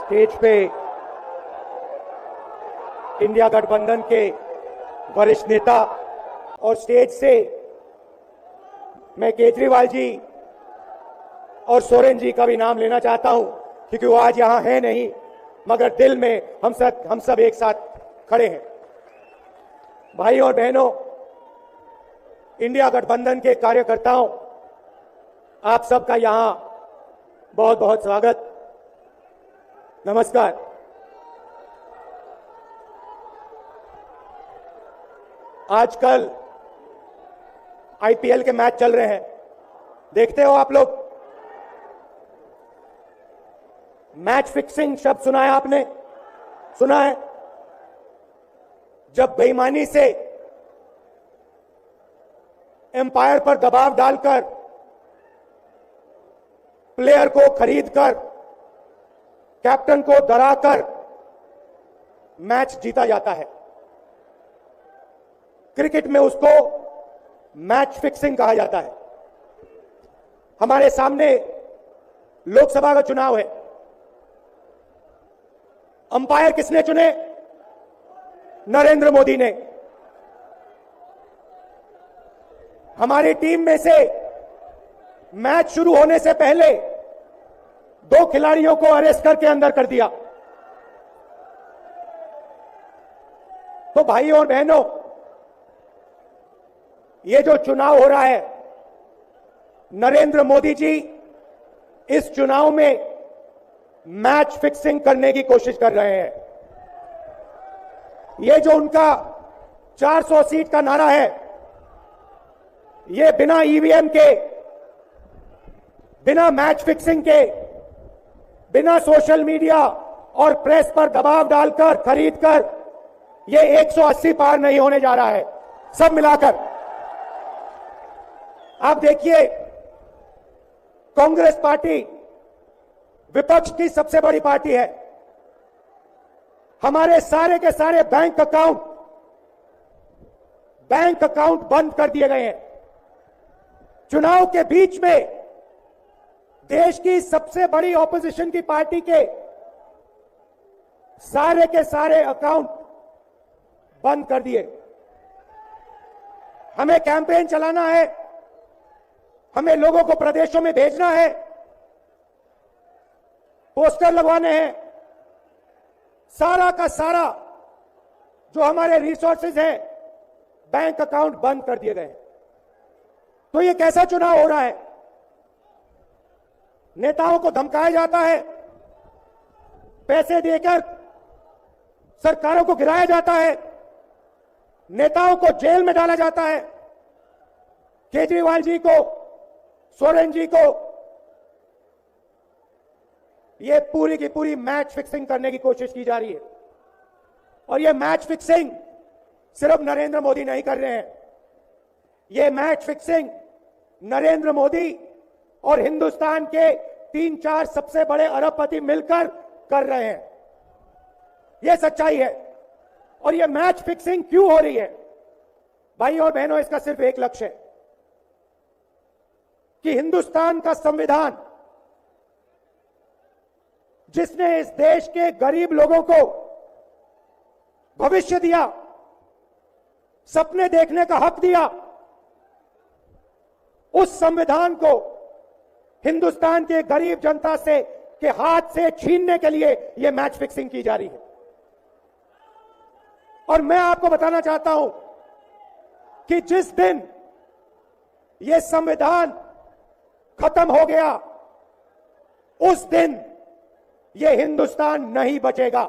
Stage पे India गठबंधन के वरिष्ठ नेता और स्टेज से मैं केजरीवाल जी और सोरेन जी का भी नाम लेना चाहता हूं, क्योंकि वो आज यहां है नहीं, मगर दिल में हम सब एक साथ खड़े हैं। भाई और बहनों, इंडिया गठबंधन के कार्यकर्ताओं, आप सबका यहां बहुत बहुत स्वागत, नमस्कार। आजकल आईपीएल के मैच चल रहे हैं, देखते हो आप लोग। मैच फिक्सिंग शब्द सुना है आपने? सुना है? जब बेईमानी से एम्पायर पर दबाव डालकर प्लेयर को खरीदकर कैप्टन को डराकर मैच जीता जाता है, क्रिकेट में उसको मैच फिक्सिंग कहा जाता है। हमारे सामने लोकसभा का चुनाव है। अंपायर किसने चुने? नरेंद्र मोदी ने। हमारी टीम में से मैच शुरू होने से पहले 2 खिलाड़ियों को अरेस्ट करके अंदर कर दिया। तो भाई और बहनों, ये जो चुनाव हो रहा है, नरेंद्र मोदी जी इस चुनाव में मैच फिक्सिंग करने की कोशिश कर रहे हैं। ये जो उनका 400 सीट का नारा है, ये बिना ईवीएम के, बिना मैच फिक्सिंग के, बिना सोशल मीडिया और प्रेस पर दबाव डालकर खरीदकर, ये 180 पार नहीं होने जा रहा है। सब मिलाकर आप देखिए, कांग्रेस पार्टी विपक्ष की सबसे बड़ी पार्टी है। हमारे सारे के सारे बैंक अकाउंट बंद कर दिए गए हैं। चुनाव के बीच में देश की सबसे बड़ी ऑपोजिशन की पार्टी के सारे अकाउंट बंद कर दिए। हमें कैंपेन चलाना है, हमें लोगों को प्रदेशों में भेजना है, पोस्टर लगवाने हैं, सारा का सारा जो हमारे रिसोर्सेज हैं, बैंक अकाउंट बंद कर दिए गए। तो ये कैसा चुनाव हो रहा है? नेताओं को धमकाया जाता है, पैसे देकर सरकारों को गिराया जाता है, नेताओं को जेल में डाला जाता है। केजरीवाल जी को, सोरेन जी को ये पूरी की पूरी मैच फिक्सिंग करने की कोशिश की जा रही है। और ये मैच फिक्सिंग सिर्फ नरेंद्र मोदी नहीं कर रहे हैं, ये मैच फिक्सिंग नरेंद्र मोदी और हिंदुस्तान के 3-4 सबसे बड़े अरबपति मिलकर कर रहे हैं। यह सच्चाई है। और यह मैच फिक्सिंग क्यों हो रही है? भाई और बहनों, इसका सिर्फ एक लक्ष्य है कि हिंदुस्तान का संविधान, जिसने इस देश के गरीब लोगों को भविष्य दिया, सपने देखने का हक दिया, उस संविधान को हिंदुस्तान के गरीब जनता से के हाथ से छीनने के लिए यह मैच फिक्सिंग की जा रही है। और मैं आपको बताना चाहता हूं कि जिस दिन यह संविधान खत्म हो गया, उस दिन यह हिंदुस्तान नहीं बचेगा।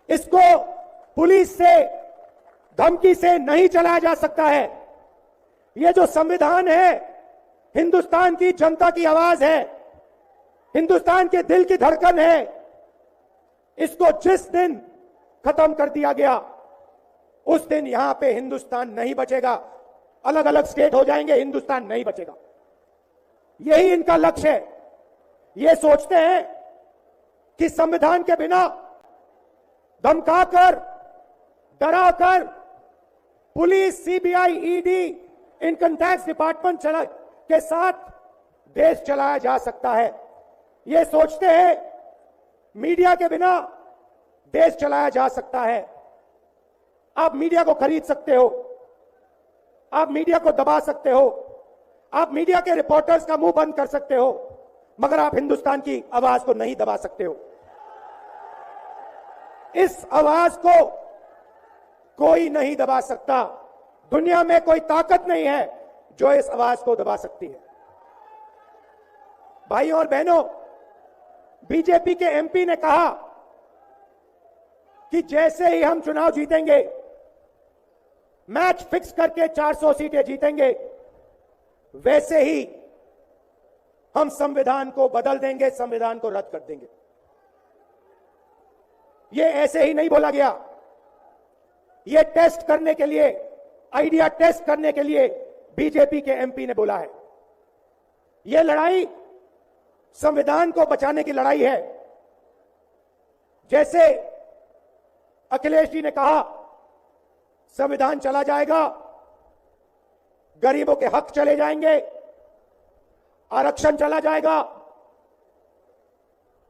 इसको पुलिस से, धमकी से नहीं चलाया जा सकता है। यह जो संविधान है, हिंदुस्तान की जनता की आवाज है, हिंदुस्तान के दिल की धड़कन है। इसको जिस दिन खत्म कर दिया गया, उस दिन यहां पे हिंदुस्तान नहीं बचेगा। अलग अलग स्टेट हो जाएंगे, हिंदुस्तान नहीं बचेगा। यही इनका लक्ष्य है। ये सोचते हैं कि संविधान के बिना धमकाकर, डराकर police, CBI, ED, income tax department के साथ देश चलाया जा सकता है। ये सोचते हैं मीडिया के बिना देश चलाया जा सकता है। आप मीडिया को खरीद सकते हो, आप मीडिया को दबा सकते हो, आप मीडिया के रिपोर्टर्स का मुंह बंद कर सकते हो, मगर आप हिंदुस्तान की आवाज को नहीं दबा सकते हो। इस आवाज को कोई नहीं दबा सकता। दुनिया में कोई ताकत नहीं है जो इस आवाज को दबा सकती है। भाइयों और बहनों, बीजेपी के एमपी ने कहा कि जैसे ही हम चुनाव जीतेंगे, मैच फिक्स करके 400 सीटें जीतेंगे, वैसे ही हम संविधान को बदल देंगे, संविधान को रद्द कर देंगे। यह ऐसे ही नहीं बोला गया। यह टेस्ट करने के लिए, आइडिया टेस्ट करने के लिए बीजेपी के एमपी ने बोला है। यह लड़ाई संविधान को बचाने की लड़ाई है। जैसे अखिलेश जी ने कहा, संविधान चला जाएगा, गरीबों के हक चले जाएंगे, आरक्षण चला जाएगा,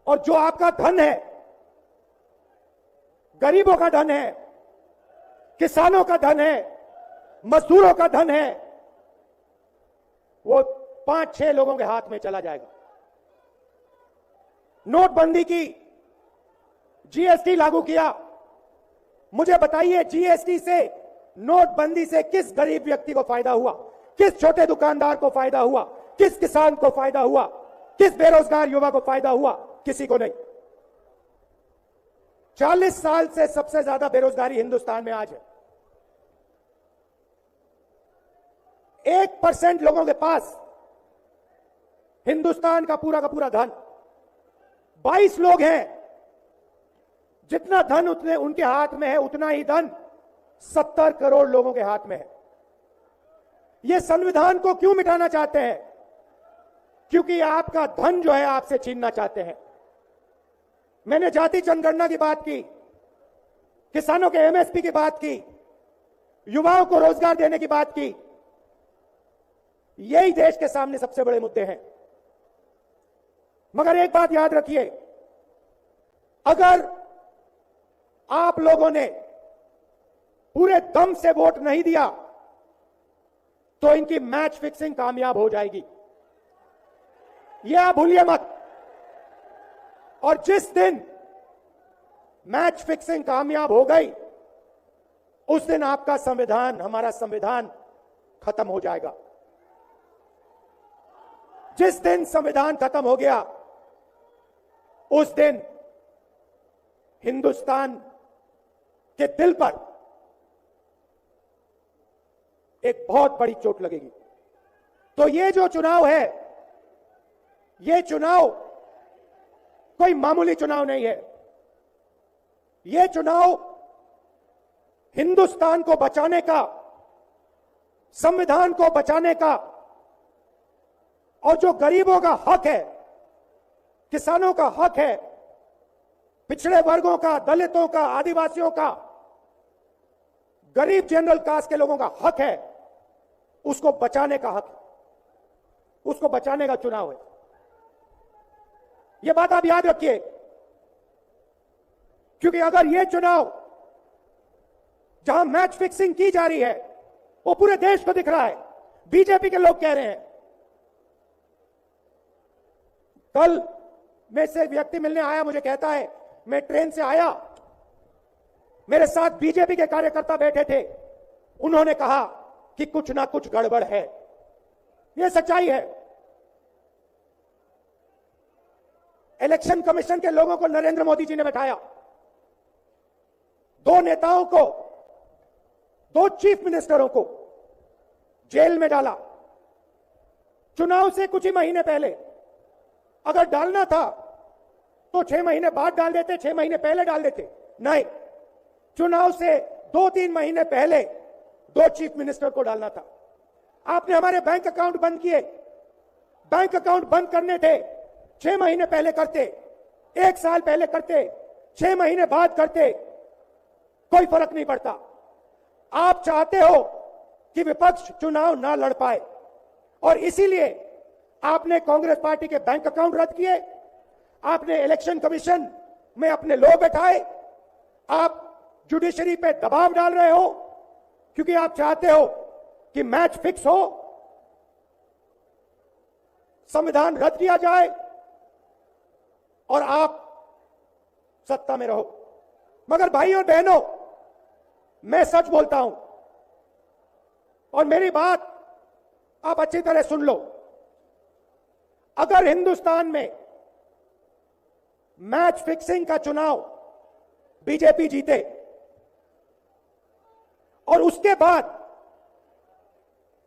और जो आपका धन है, गरीबों का धन है, किसानों का धन है, मजदूरों का धन है, वो 5-6 लोगों के हाथ में चला जाएगा। नोटबंदी की, जीएसटी लागू किया। मुझे बताइए, जीएसटी से, नोटबंदी से किस गरीब व्यक्ति को फायदा हुआ? किस छोटे दुकानदार को फायदा हुआ? किस किसान को फायदा हुआ? किस बेरोजगार युवा को फायदा हुआ? किसी को नहीं। 40 साल से सबसे ज्यादा बेरोजगारी हिंदुस्तान में आज है। 1% लोगों के पास हिंदुस्तान का पूरा धन, 22 लोग हैं। जितना धन उतने उनके हाथ में है, उतना ही धन 70 करोड़ लोगों के हाथ में है। ये संविधान को क्यों मिटाना चाहते हैं? क्योंकि आपका धन जो है आपसे छीनना चाहते हैं। मैंने जाति जनगणना की बात की, किसानों के एमएसपी की बात की, युवाओं को रोजगार देने की बात की। यही देश के सामने सबसे बड़े मुद्दे हैं। मगर एक बात याद रखिए, अगर आप लोगों ने पूरे दम से वोट नहीं दिया तो इनकी मैच फिक्सिंग कामयाब हो जाएगी। यह आप भूलिए मत। और जिस दिन मैच फिक्सिंग कामयाब हो गई, उस दिन आपका संविधान, हमारा संविधान खत्म हो जाएगा। जिस दिन संविधान खत्म हो गया, उस दिन हिंदुस्तान के दिल पर एक बहुत बड़ी चोट लगेगी। तो ये जो चुनाव है, ये चुनाव कोई मामूली चुनाव नहीं है। ये चुनाव हिंदुस्तान को बचाने का, संविधान को बचाने का, और जो गरीबों का हक है, किसानों का हक है, पिछड़े वर्गों का, दलितों का, आदिवासियों का, गरीब जनरल कास्ट के लोगों का हक है, उसको बचाने का हक, उसको बचाने का चुनाव है। यह बात आप याद रखिए, क्योंकि अगर यह चुनाव जहां मैच फिक्सिंग की जा रही है, वो पूरे देश को दिख रहा है। बीजेपी के लोग कह रहे हैं, कल में से व्यक्ति मिलने आया, मुझे कहता है, मैं ट्रेन से आया, मेरे साथ बीजेपी के कार्यकर्ता बैठे थे, उन्होंने कहा कि कुछ ना कुछ गड़बड़ है। यह सच्चाई है। इलेक्शन कमीशन के लोगों को नरेंद्र मोदी जी ने बैठाया, 2 नेताओं को, 2 चीफ मिनिस्टरों को जेल में डाला। चुनाव से कुछ ही महीने पहले अगर डालना था तो 6 महीने बाद डाल देते, 6 महीने पहले डाल देते। नहीं, चुनाव से 2-3 महीने पहले 2 चीफ मिनिस्टर को डालना था। आपने हमारे बैंक अकाउंट बंद किए। बैंक अकाउंट बंद करने थे, 6 महीने पहले करते, 1 साल पहले करते, 6 महीने बाद करते, कोई फर्क नहीं पड़ता। आप चाहते हो कि विपक्ष चुनाव ना लड़ पाए, और इसीलिए आपने कांग्रेस पार्टी के बैंक अकाउंट रद्द किए, आपने इलेक्शन कमीशन में अपने लोग बैठाए, आप जुडिशरी पे दबाव डाल रहे हो क्योंकि आप चाहते हो कि मैच फिक्स हो, संविधान रद्द किया जाए और आप सत्ता में रहो। मगर भाइयों और बहनों, मैं सच बोलता हूं और मेरी बात आप अच्छी तरह सुन लो। अगर हिंदुस्तान में मैच फिक्सिंग का चुनाव बीजेपी जीते और उसके बाद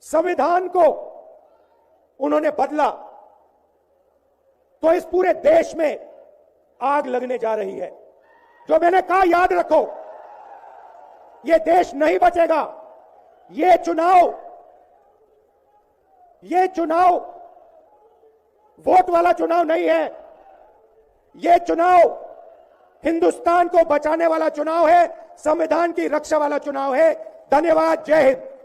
संविधान को उन्होंने बदला, तो इस पूरे देश में आग लगने जा रही है। जो मैंने कहा याद रखो, यह देश नहीं बचेगा। यह चुनाव वोट वाला चुनाव नहीं है। यह चुनाव हिंदुस्तान को बचाने वाला चुनाव है, संविधान की रक्षा वाला चुनाव है। धन्यवाद। जय हिंद।